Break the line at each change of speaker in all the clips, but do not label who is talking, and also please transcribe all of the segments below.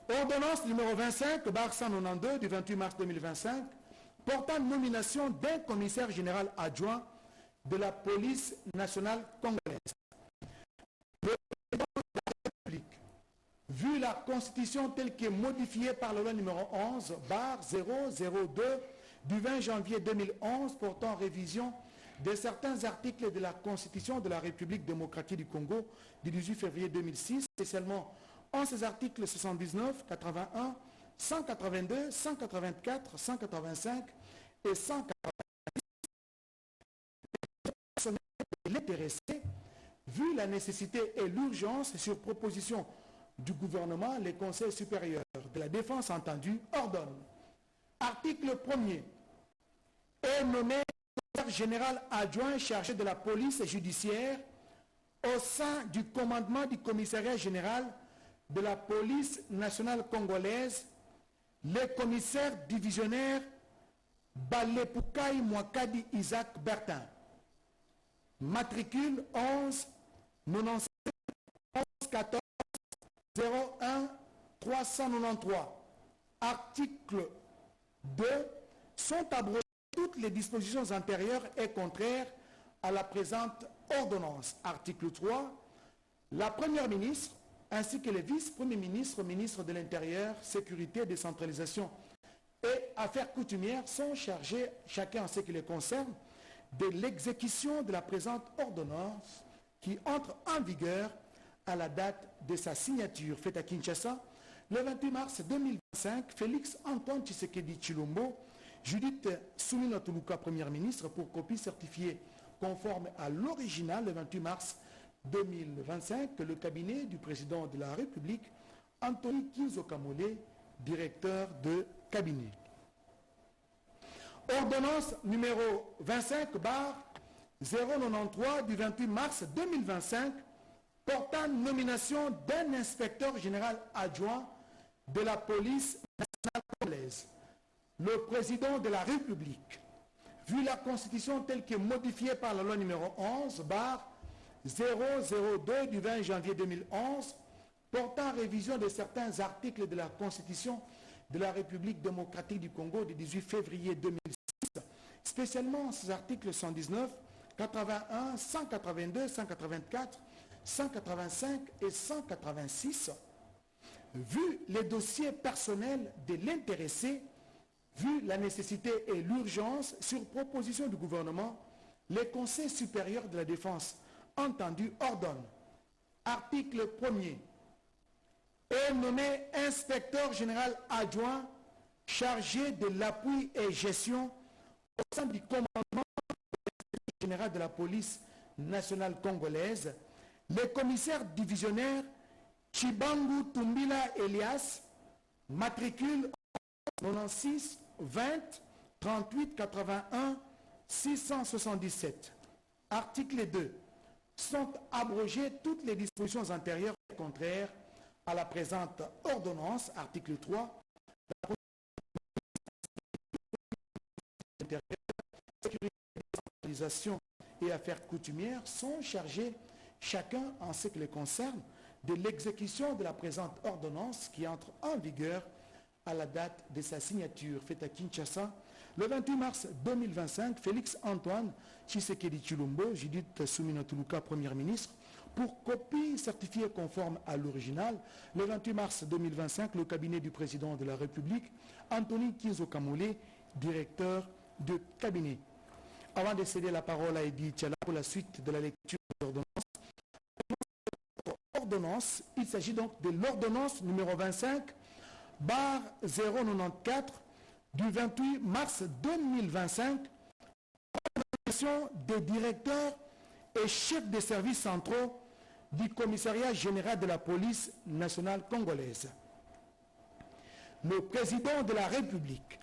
Ordonnance numéro 25/192 du 28 mars 2025 portant nomination d'un commissaire général adjoint de la police nationale congolaise. Le président de la République, vu la Constitution telle qu'est modifiée par la loi numéro 11/002 du 20 janvier 2011 portant révision de certains articles de la Constitution de la République démocratique du Congo du 18 février 2006, spécialement en ces articles 79, 81, 182, 184, 185 et 186, l'intéressé, vu la nécessité et l'urgence sur proposition du gouvernement, les conseils supérieurs de la défense entendus ordonnent. Article 1er. Est nommé commissaire général adjoint chargé de la police judiciaire au sein du commandement du commissariat général de la police nationale congolaise, le commissaire divisionnaire Balepoukai Mwakadi Isaac Bertin. Matricule 11 97 11 14 01 393. Article 2. Sont abrogées toutes les dispositions antérieures et contraires à la présente ordonnance. Article 3. La première ministre ainsi que les vice-premiers ministres, ministres de l'Intérieur, Sécurité, Décentralisation et Affaires coutumières sont chargés, chacun en ce qui les concerne, de l'exécution de la présente ordonnance qui entre en vigueur à la date de sa signature faite à Kinshasa le 28 mars 2025. Félix Antoine Tshisekedi Tshilombo, Judith Soumina Tuluka, première ministre, pour copie certifiée conforme à l'original le 28 mars 2025, que le cabinet du président de la République, Anthony Kinzo Kamole, directeur de cabinet. Ordonnance numéro 25/093 du 28 mars 2025 portant nomination d'un inspecteur général adjoint de la police nationale congolaise. Le président de la République, vu la Constitution telle que modifiée par la loi numéro 11/002 du 20 janvier 2011 portant révision de certains articles de la Constitution de la République démocratique du Congo du 18 février 2006, spécialement ces articles 119, 81, 182, 184, 185 et 186, vu les dossiers personnels de l'intéressé, vu la nécessité et l'urgence, sur proposition du gouvernement, les conseils supérieurs de la défense entendu ordonne. Article 1er. Est nommé inspecteur général adjoint chargé de l'appui et gestion au sein du commandement général de la police nationale congolaise, le commissaire divisionnaire Chibangu Tumbila Elias, matricule 96 20 38 81 677. Article 2. Sont abrogées toutes les dispositions antérieures et contraires à la présente ordonnance. Article 3. La sécurité, décentralisation et affaires coutumières sont chargés, chacun en ce qui les concerne, de l'exécution de la présente ordonnance qui entre en vigueur à la date de sa signature faite à Kinshasa le 28 mars 2025. Félix Antoine Tshisekedi Tshilombo, Judith Soumina Tuluka, première ministre, pour copie certifiée conforme à l'original le 28 mars 2025, le cabinet du président de la République, Anthony Kinzo Kamole, directeur de cabinet. Avant de céder la parole à Eddy Tchala pour la suite de la lecture de l'ordonnance, il s'agit donc de l'ordonnance numéro 25/094 du 28 mars 2025, des directeurs et chefs des services centraux du commissariat général de la police nationale congolaise. Le président de la République,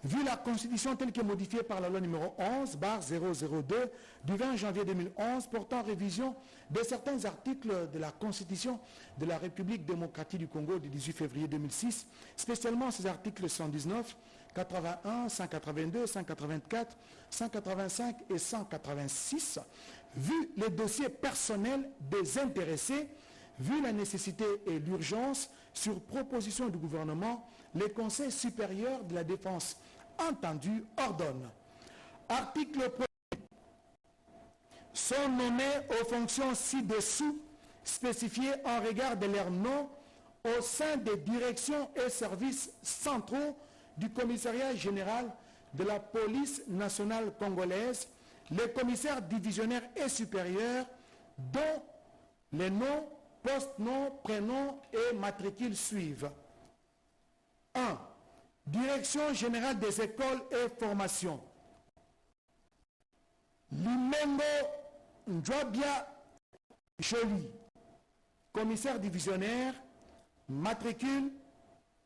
vu la Constitution telle que modifiée par la loi numéro 11/002 du 20 janvier 2011 portant révision de certains articles de la Constitution de la République démocratique du Congo du 18 février 2006, spécialement ces articles 119, 81, 182, 184, 185 et 186, vu les dossiers personnels des intéressés, vu la nécessité et l'urgence sur proposition du gouvernement, le Conseil supérieur de la défense entendu ordonne. Article 1er. Sont nommés aux fonctions ci-dessous spécifiées en regard de leur nom au sein des directions et services centraux du commissariat général de la police nationale congolaise, les commissaires divisionnaires et supérieurs dont les noms, post-noms, prénoms et matricules suivent. 1. Direction générale des écoles et formations. Limengo Ndjwabia Joly, commissaire divisionnaire, matricule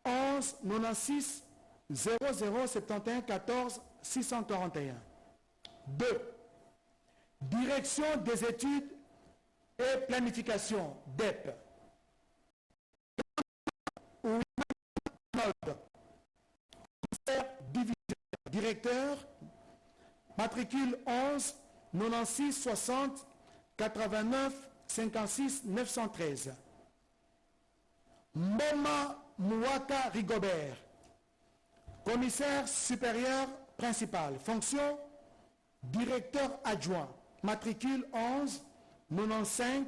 11 96 00 71 14 641. 2. Direction des études et planification, DEP. Directeur, matricule 11 96 60 89 56 913. Mboma Mouaka Rigobert, commissaire supérieur principal, fonction directeur adjoint, matricule 11 95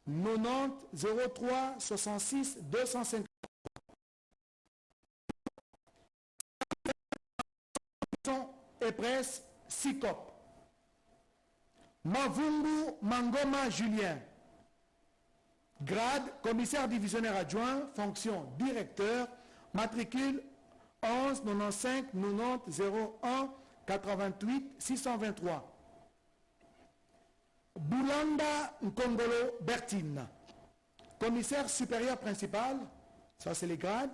90 03 66 250. Et presse SICOP. Mavungu Mangoma Julien, grade commissaire divisionnaire adjoint, fonction directeur, matricule 11 95 90 01 88 623. Boulanda Nkongolo Bertine, commissaire supérieur principal, ça c'est les grades,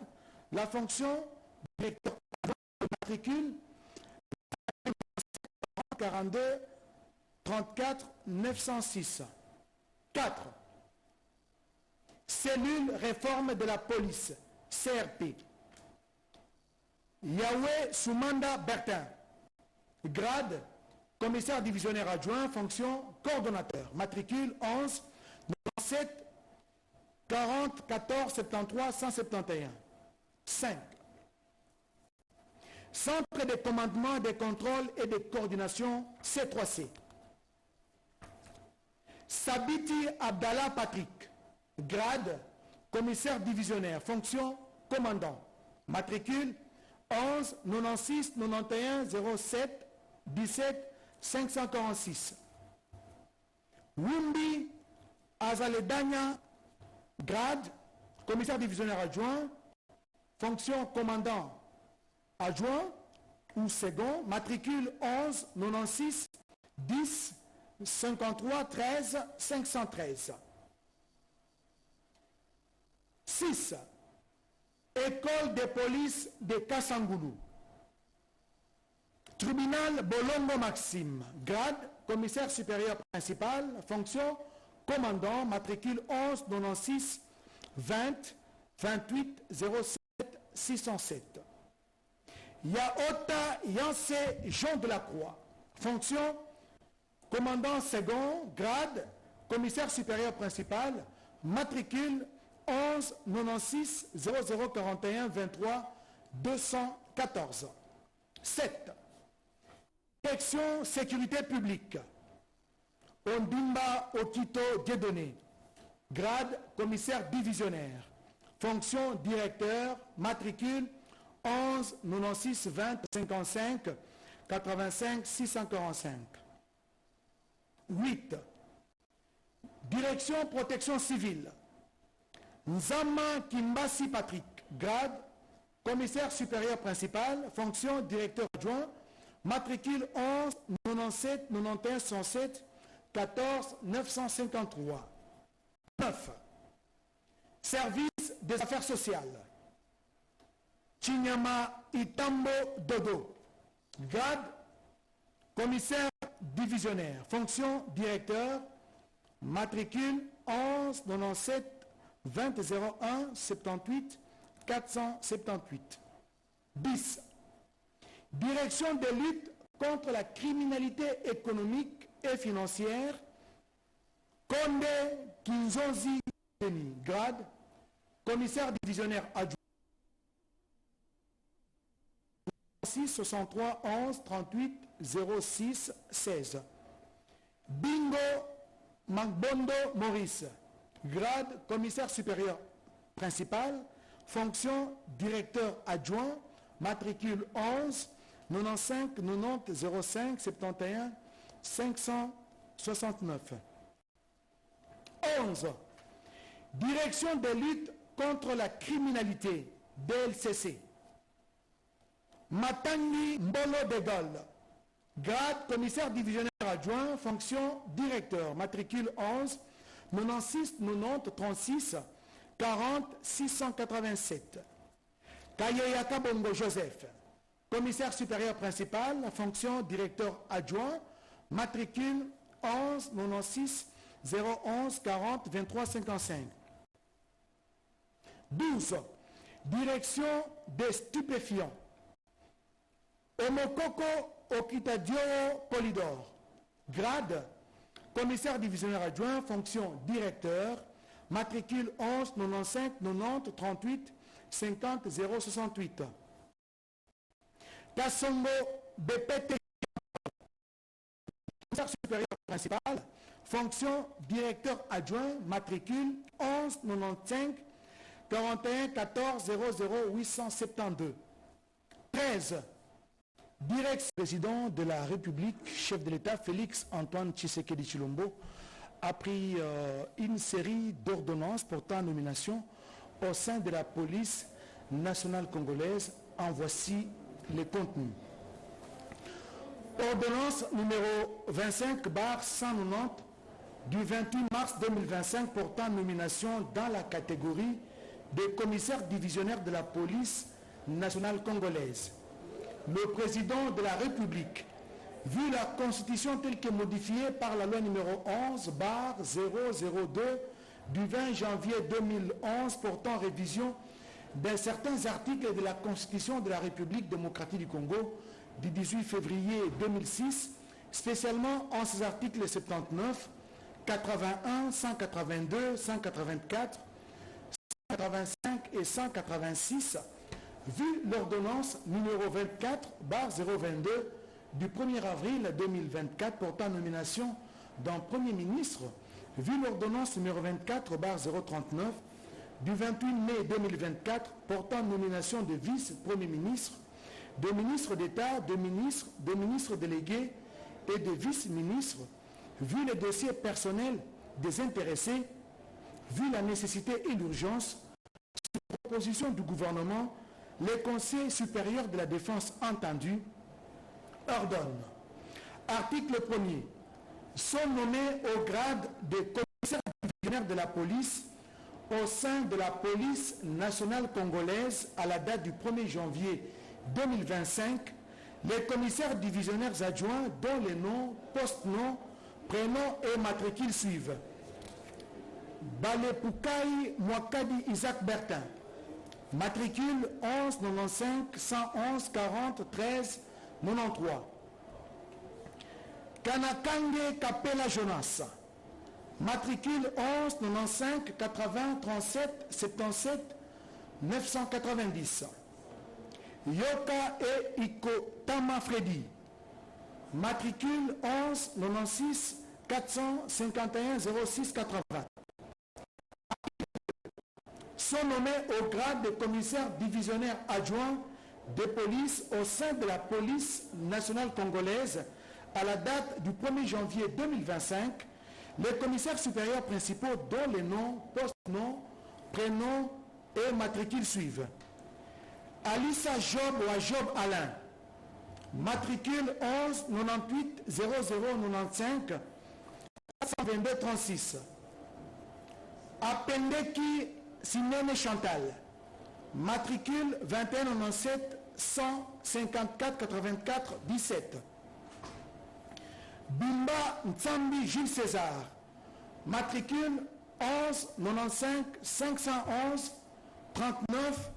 la fonction directeur matricule 42 34 906. 4. Cellule réforme de la police, CRP. Yahweh Soumanda Bertin, grade commissaire divisionnaire adjoint, fonction coordonnateur, matricule 11 97 40 14 73 171. 5. Centre de commandement, de contrôle et de coordination, C3C. Sabiti Abdallah Patrick, grade commissaire divisionnaire, fonction commandant, matricule 11 96 91 07 17 546. Wumbi Azaledanya, grade commissaire divisionnaire adjoint, fonction commandant adjoint ou second, matricule 11 96 10 53 13 513. 6. École de police de Kassangoulou. Tribunal Bolongo Maxime, grade commissaire supérieur principal, fonction commandant, matricule 11 96 20 28 07 607. Yaota Yancé Jean de la Croix, fonction commandant second, grade commissaire supérieur principal, matricule 11 96 0041 23 214. 7. Direction sécurité publique. Ondimba Okito Dieudonné, grade commissaire divisionnaire, fonction directeur, matricule 11 96 20 55 85 645. 8. Direction protection civile. Nzama Kimbasi Patrick, grade commissaire supérieur principal, fonction directeur adjoint, matricule 11 97 91 107 14 953. 9. Service des affaires sociales. Chinyama Itambo Dodo, grade commissaire divisionnaire, fonction directeur, matricule 11 97 20 01 78 478. 10. Direction de lutte contre la criminalité économique et financière, Konde Kinzozi, grade commissaire divisionnaire adjoint 6 63 11 38 06 16. Bingo Magbondo Maurice, grade commissaire supérieur principal, fonction directeur adjoint, matricule 11 95 90 05 71 569. 11. Direction de lutte contre la criminalité, DLCC. Matangi Mbolo de Gaulle, grade commissaire divisionnaire adjoint, fonction directeur, matricule 11 96 90 36 40 687. Kayeyaka Bongo Joseph, commissaire supérieur principal, fonction directeur adjoint, matricule 11 96 011 40 23 55. 12. Direction des stupéfiants. Omokoko Okitadio Polydor, grade commissaire divisionnaire adjoint, fonction directeur, matricule 11 95 90 38 50 068. Kassongo BPT, commissaire supérieur principal, fonction directeur adjoint, matricule 11 95 41 14 00 872. 13. Direction président de la République, chef de l'État Félix Antoine Tshisekedi Tshilombo a pris une série d'ordonnances portant nomination au sein de la police nationale congolaise. En voici les contenus. Ordonnance numéro 25/190 du 28 mars 2025 portant nomination dans la catégorie des commissaires divisionnaires de la police nationale congolaise. Le président de la République, vu la Constitution telle que modifiée par la loi numéro 11/002 du 20 janvier 2011 portant révision de certains articles de la Constitution de la République démocratique du Congo du 18 février 2006, spécialement en ses articles 79, 81, 182, 184, 185 et 186, vu l'ordonnance numéro 24/022 du 1er avril 2024 portant nomination d'un Premier ministre, vu l'ordonnance numéro 24/039 du 28 mai 2024 portant nomination de vice-premier ministre, de ministre d'État, de ministres délégués et de vice-ministres, vu les dossiers personnels des intéressés, vu la nécessité et l'urgence, sur proposition du gouvernement, le Conseil supérieur de la défense entendu ordonne. Article 1er. Sont nommés au grade de commissaire divisionnaire de la police au sein de la police nationale congolaise à la date du 1er janvier 2025 les commissaires divisionnaires adjoints dont les noms, post-noms, prénoms et matricules suivent. Balepoukaï Mwakadi Isaac Bertin, matricule 11 95 111 40 13 93. Kanakange Kapela Jonas, matricule 11 95 80 37 77 990. Yoka et Ikotama Freddy, matricule 11 96 451 06 80. Sont nommés au grade de commissaire divisionnaire adjoint de police au sein de la police nationale congolaise à la date du 1er janvier 2025 les commissaires supérieurs principaux dont les noms, post-noms, prénoms et matricules suivent. Alissa Job ou Job Alain, matricule 11 98 00 95 422 36. Apendeki Simone Chantal, matricule 21 97 154 84 17. Bimba Nsambi Jules César, matricule 11 95 511 39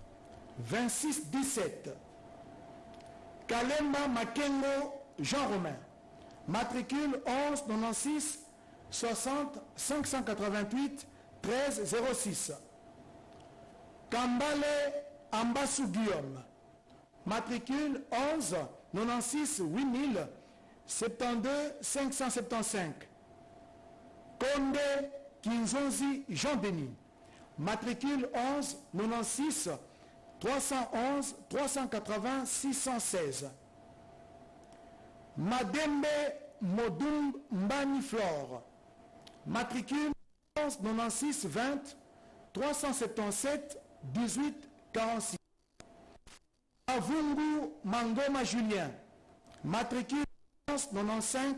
26 17. Kalemba Makengo Jean-Romain, matricule 11 96 60 588 13 06. Kambale Ambassou Guillaume, matricule 11 96 8000 72 575. Konde Kinzonzi Jean-Denis, matricule 11 96 311 380 616. Madembe Modum Mbani Flore, matricule 11 96 20 377 18 46. Avungu Mangoma Julien, matricule 11 95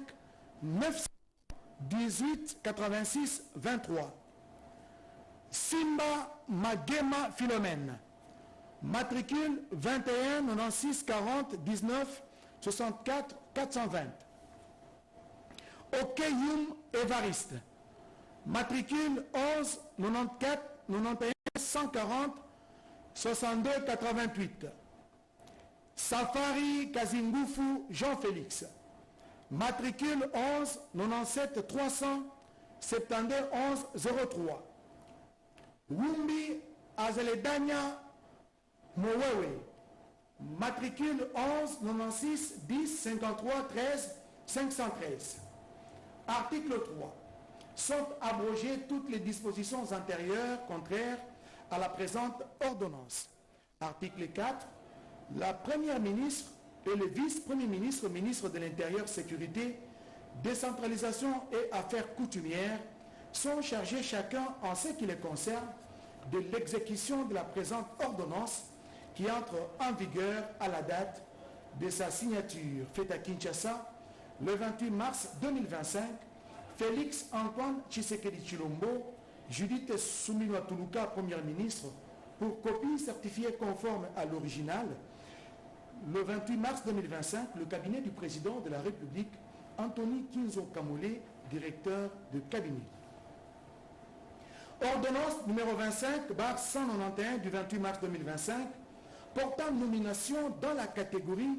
918 86 23. Simba Magema Philomène, matricule 21 96 40 19 64 420. Okeyum Évariste, matricule 11 94 91 140 62 88. Safari Kazingufu Jean-Félix, matricule 11 97 300 72 11 03. Wumbi Azeledania Mowewe, matricule 11 96 10 53 13 513. Article 3. Sont abrogées toutes les dispositions antérieures contraires à la présente ordonnance. Article 4. La première ministre et le vice-premier ministre, ministre de l'Intérieur, Sécurité, Décentralisation et Affaires coutumières sont chargés chacun en ce qui les concerne de l'exécution de la présente ordonnance qui entre en vigueur à la date de sa signature faite à Kinshasa le 28 mars 2025. Félix Antoine Tshisekedi Tshilombo, Judith Suminwa Tuluka, première ministre, pour copie certifiée conforme à l'original. Le 28 mars 2025, le cabinet du président de la République, Anthony Kinzo Kamole, directeur de cabinet. Ordonnance numéro 25/191 du 28 mars 2025, portant nomination dans la catégorie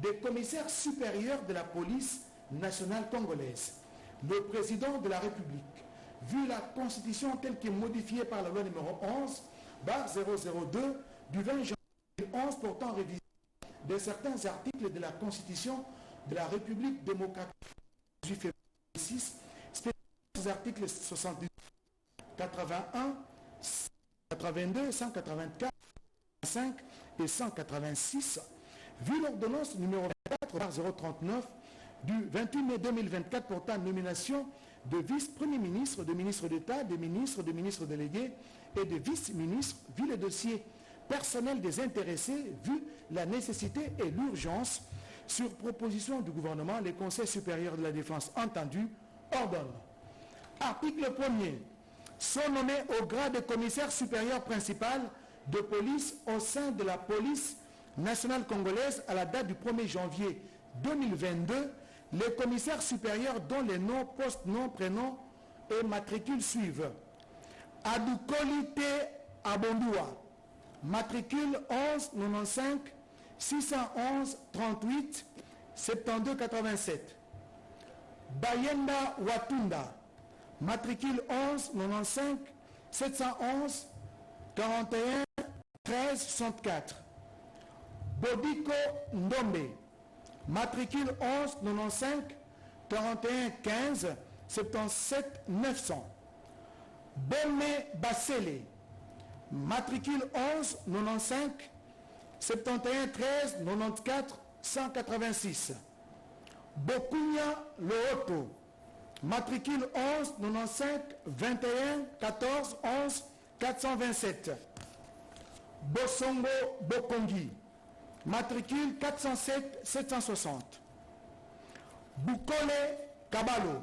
des commissaires supérieurs de la police nationale congolaise. Le président de la République, vu la Constitution telle qu'est modifiée par la loi numéro 11/002 du 20 janvier 2011 portant révision de certains articles de la Constitution de la République démocratique du 18 février 2006, spécifiques articles 78, 81, 182, 184, 185 et 186, vu l'ordonnance numéro 24/039 du 28 mai 2024 portant nomination de vice-premier ministre, de ministre d'État, de ministres délégués et de vice-ministres, vu le dossier personnel des intéressés, vu la nécessité et l'urgence, sur proposition du gouvernement, les conseils supérieurs de la défense entendus ordonnent. Article 1er. Sont nommés au grade de commissaire supérieur principal de police au sein de la police nationale congolaise à la date du 1er janvier 2022, les commissaires supérieurs dont les noms, postes, noms, prénoms et matricules suivent. Adukolite Abondua, matricule 11 95 611 38 72 87. Bayenda Watunda, matricule 11 95 711 41 13 64. Bodiko Ndombe, matricule 11 95 41 15 77 900. Bome Basele, matricule 11 95 71 13 94 186. Bokunya Looto, matricule 11 95 21 14 11 427. Bosongo Bokongi, matricule 407 760. Bukole Kabalo,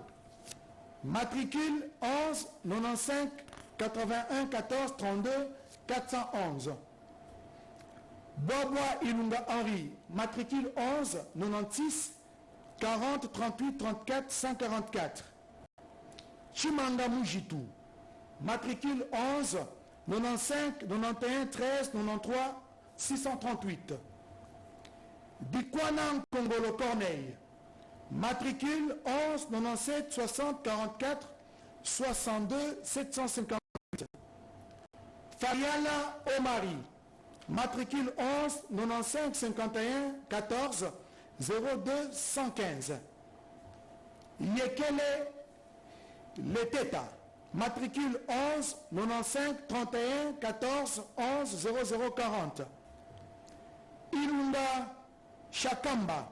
matricule 11 95 81 14 32 411. Bobois Ilunga Henri, matricule 11 96 40 38 34 144. Chimanga Mujitu, matricule 11 95 91 13 93 638. Dikwana Kongolo Corneille, matricule 11 97 60 44 62 758. Fayala Omari, matricule 11 95 51 14 02 115. Yekele Leteta, matricule 11 95 31 14 11 0040. Ilunda Chakamba,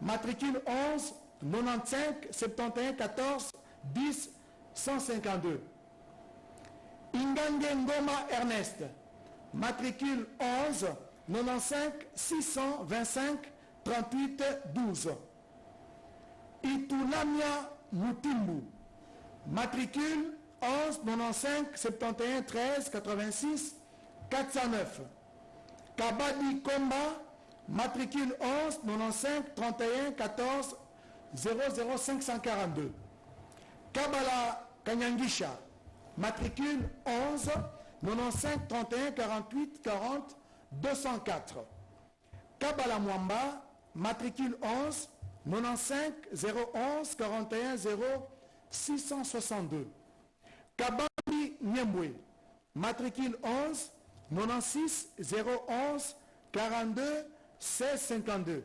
matricule 11 95 71 14 10 152. Ingange Ngoma Ernest, matricule 11 95 625 38 12. Itulamia Mutimbu, matricule 11 95 71 13 86 409. Kabadi Komba, matricule 11 95 31 14 00 542. Kabala Kanyangisha, matricule 11 95 31 48 40 204. Kabala Mwamba, matricule 11 95 011 41 0 662. Kabambi Nyembwe, matricule 11 96 011 42 16 52.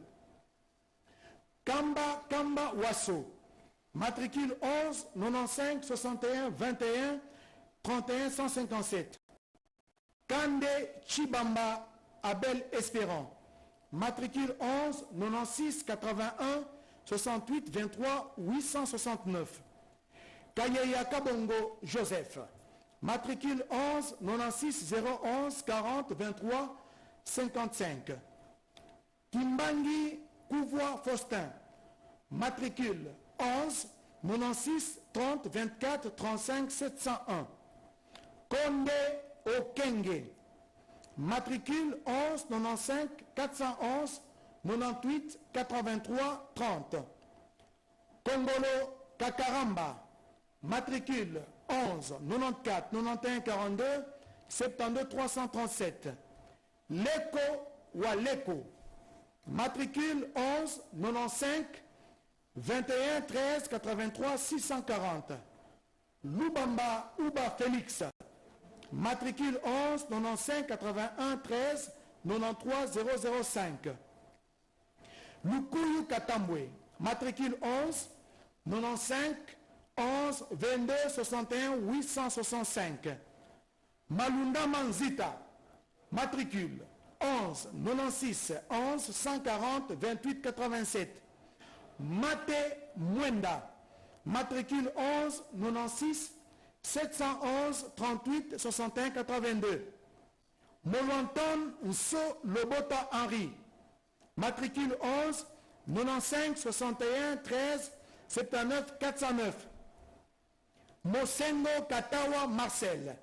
Kamba Wasso, matricule 11 95 61 21 31 157. Kande Chibamba Abel Espérant, matricule 11 96 81 68 23 869. Kayeya Kabongo Joseph, matricule 11 96 011 40 23 55. Kimbangi Kouvois Faustin, matricule 11 96 30 24 35 701. Konde Okenge, matricule 11 95 411 98 83 30. Kongolo Kakaramba, matricule 11 94 91 42 72 337. Leko Waleko, matricule 11 95 21 13 83 640. Lubamba Uba Félix, matricule 11 95 81 13 93 005. Lukuyu Katambwe, matricule 11 95 11 22 61 865. Malunda Manzita, matricule 11 96 11 140 28 87. Mate Mwenda, matricule 11 96 711 38 61 82. Molanton Nso Lobota Henri, matricule 11 95 61 13 79 409. Mosengo Katawa Marcel,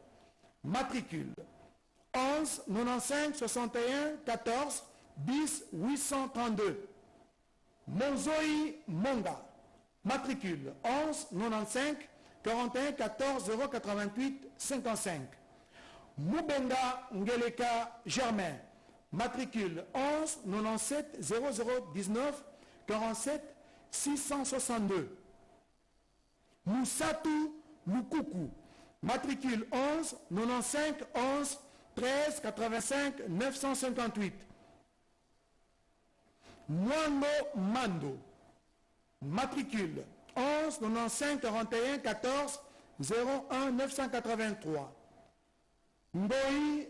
matricule 11 95 61 14 10 832. Monzoi Monga, matricule 11 95 41 14 088 55. Mubenga Ngeleka Germain, matricule 11 97 0019 47 662. Moussatu Lukuku, matricule 11 95 11 13 85 958. Mwando Mando, matricule 11 95 41 14 01 983. Mboi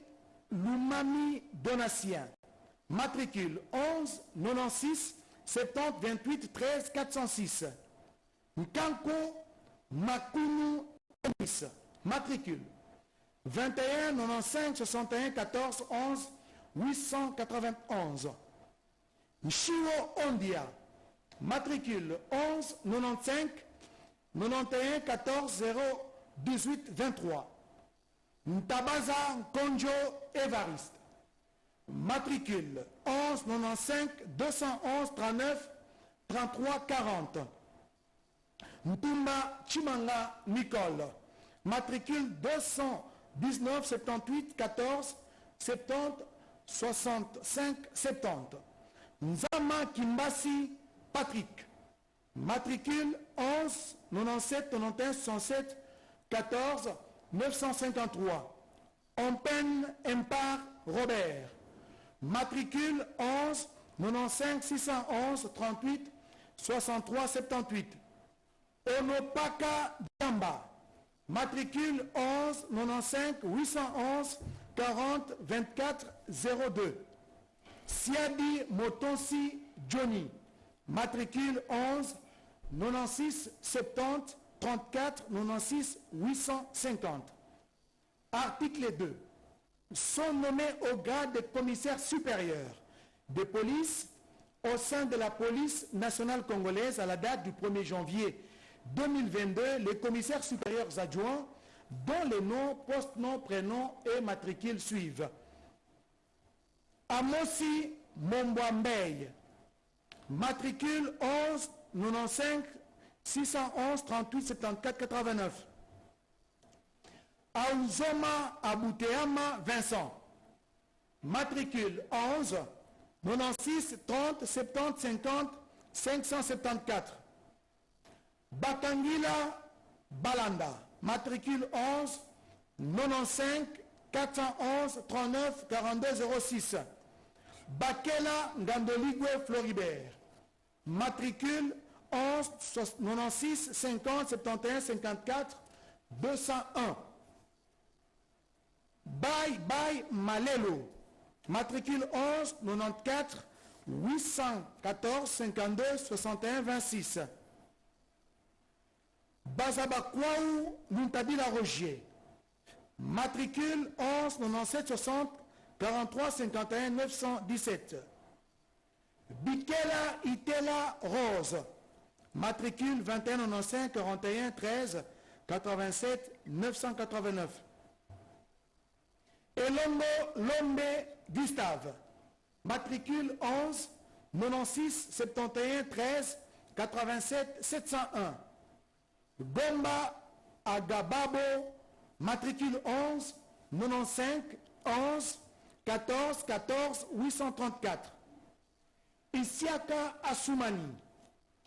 Lumami Donatien, matricule 11 96 70 28 13 406. Nkanko Makunu Omis, matricule 21 95 61 14 11 891. Nshiro Ondia, matricule 11 95 91 14 0 18 23. Ntabaza Konjo Evariste, matricule 11 95 211 39 33 40. Ntumba Chimanga Nicole, matricule 219 78 14 70 65 70. Nzama Kimbasi Patrick, matricule 11 97 91 67 14 953. Ompen Empar Robert, matricule 11 95 611 38 63 78. Onopaka Damba, matricule 11 95 811 40 24 02. Siadi Motonsi Johnny, matricule 11 96 70 34 96 850. Article 2. Sont nommés au grade de commissaire supérieur de police au sein de la police nationale congolaise à la date du 1er janvier 2022 les commissaires supérieurs adjoints dont les noms, post-noms, prénoms et matricules suivent. Amosi Mombwambey, matricule 11 95 611 38 74 89. Aouzoma Abouteama Vincent, matricule 11 96 30 70 50 574. Bakangila Balanda, matricule 11 95 411 39 42 06. Bakela Ngandoligwe Floribert, matricule 11 96 50 71 54 201. Bye Malelo, matricule 11 94 814 52 61 26. Bazabakwaou Muntabila Rogier, matricule 11 97 60 43 51 917. Bikela Itela Rose, matricule 21 95 41 13 87 989. Elongo Lombe Gustave, matricule 11 96 71 13 87 701. Gomba Agababo, matricule 11 95 11 14 14 834. Isiaka Assoumani,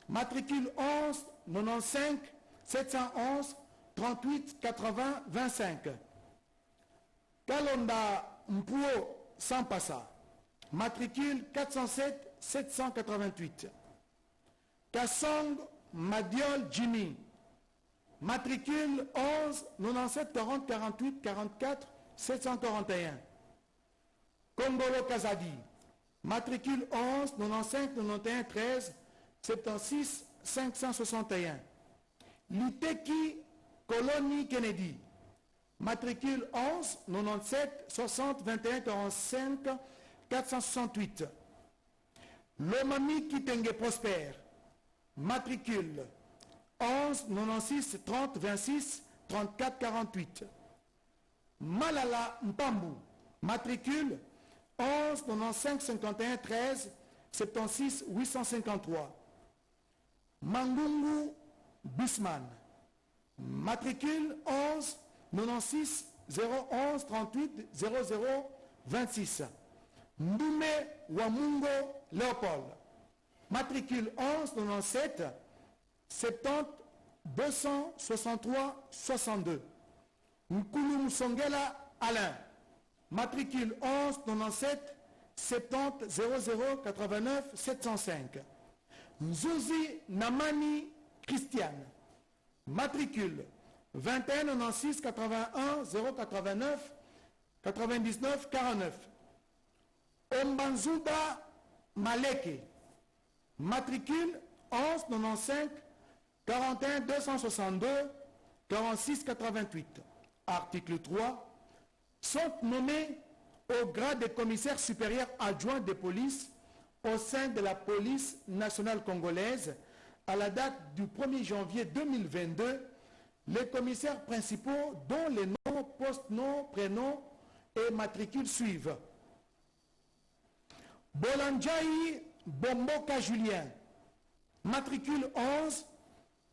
matricule 11 95 711 38 80 25. Kalonda Mpuo Sampassa, matricule 407 788. Kassong Madiol Jimmy, matricule 11 97 40 48 44 741. Kongolo Kazadi, matricule 11 95 91 13 76 561. Liteki Colony Kennedy, matricule 11 97 60 21 45 468. Lomami Kitenge Prosper, matricule 11 96 30 26 34 48. Malala Mpambu, matricule 11 95 51 13 76 853. Mangungu Bisman, matricule 11 96 011 38 00 26. Ndume Wamungo Léopold, matricule 11 97 70 263 62. Nkulu Msongela Alain, matricule 11 97 70 00 89 705. Nzuzi Namani Christiane, matricule 21 96 81 089 99 49. Ombanzuda Maleke, matricule 11 95 41 262 46 88. Article 3. Sont nommés au grade de commissaire supérieur adjoint de police au sein de la police nationale congolaise à la date du 1er janvier 2022 les commissaires principaux dont les noms, post-noms, prénoms et matricules suivent. Bolandjaï Bomboka Julien, matricule 11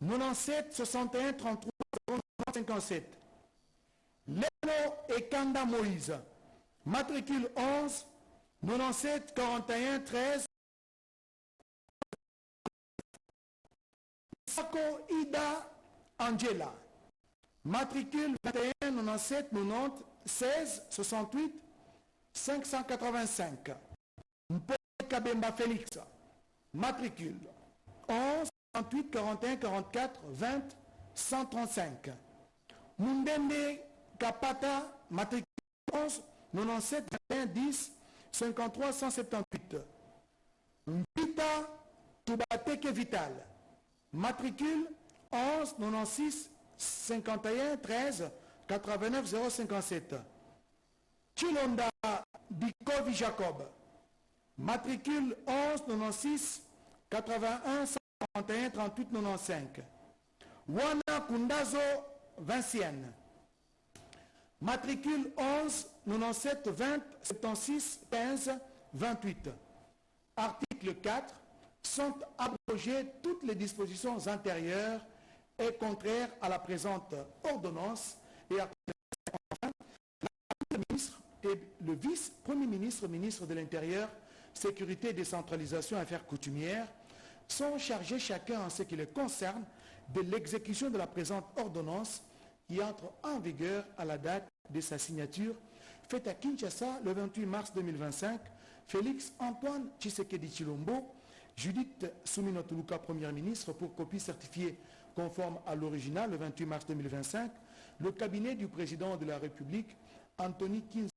97 61 33 57. Lelo Ekanda Moïse, matricule 11 97 41 13. Sako Ida Angela, matricule 21 97 90 16 68 585. Mpone Kabemba Félix, matricule 11 38 41 44 20 135. Mundende Kapata, matricule 11 97 21 10 53 178. Mpita Tubateke Vital, matricule 11 96 51 13 89 057. Chilonda Bikovi Jacob, matricule 11 96 81 141 38 95. Wana Kundazo Vincienne, matricule 11 97 20 76 15 28. Article 4. Sont abrogées toutes les dispositions antérieures et contraires à la présente ordonnance et article 5. Le ministre et le vice-premier ministre, ministre de l'Intérieur, Sécurité, Décentralisation et Affaires coutumières sont chargés chacun en ce qui les concerne de l'exécution de la présente ordonnance qui entre en vigueur à la date de sa signature faite à Kinshasa le 28 mars 2025. Félix Antoine Tshisekedi Tshilombo, Judith Souminotuluka, Première ministre, pour copie certifiée conforme à l'original le 28 mars 2025. Le cabinet du président de la République, Anthony Kinzo